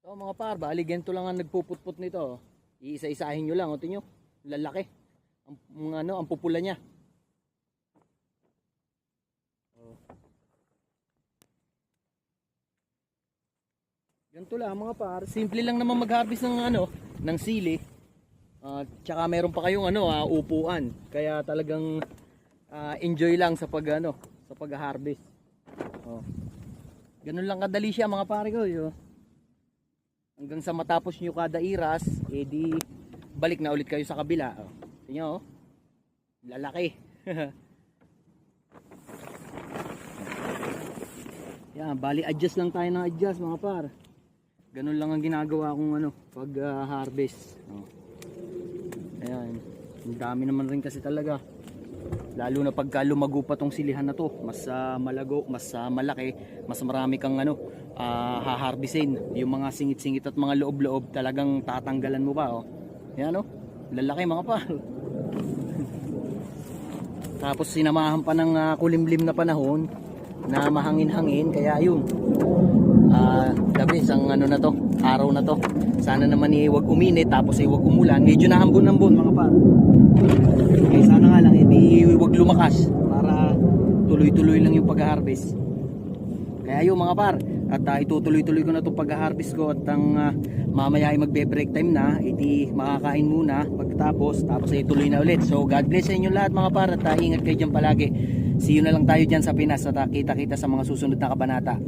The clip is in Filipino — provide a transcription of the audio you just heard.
Oh, mga par, bali ganito lang ang nagpuputput nito. Oh. Iisa-isahin nyo lang, tingnan nyo. Lalaki. Ang pupula niya. Oh. Ganito lang mga par. Simple lang naman mag-harvest ng sili. Tsaka meron pa kayong upuan. Kaya talagang enjoy lang sa sa pag-harvest. Oh. Ganun lang kadali siya mga pare ko, yo. Hanggang sa matapos nyo kada iras, edi balik na ulit kayo sa kabila. Oh. Tingnan oh. Lalaki. Yan, bali adjust lang tayo ng adjust mga par. Ganun lang ang ginagawa kong pag harvest. Oh. Ayan. Ang dami naman rin kasi talaga. Lalo na pagka lumago pa tong silihan na to, mas malago, mas malaki, mas marami kang haharbisin. Yung mga singit-singit at mga loob-loob talagang tatanggalan mo ba, oh. Yan, oh. Lalaki mga pa. Tapos sinamahan pa ng kulimlim na panahon na mahangin-hangin, kaya yun. Gabi isang na to, araw na to. Sana naman wag uminit tapos wag umulan. Medyo nahambon-hambon mga pa. Okay, sana nga lang wag lumakas para tuloy-tuloy lang yung pag-harvest. Kaya yun mga par, at itutuloy-tuloy ko na itong pag-harvest ko at mamaya ay magbe-break time na, iti makakain muna pagkatapos, tapos ay tuloy na ulit. So God bless sa inyo lahat mga par at ingat kayo dyan palagi. See you na lang tayo dyan sa Pinas at kita-kita sa mga susunod na kabanata.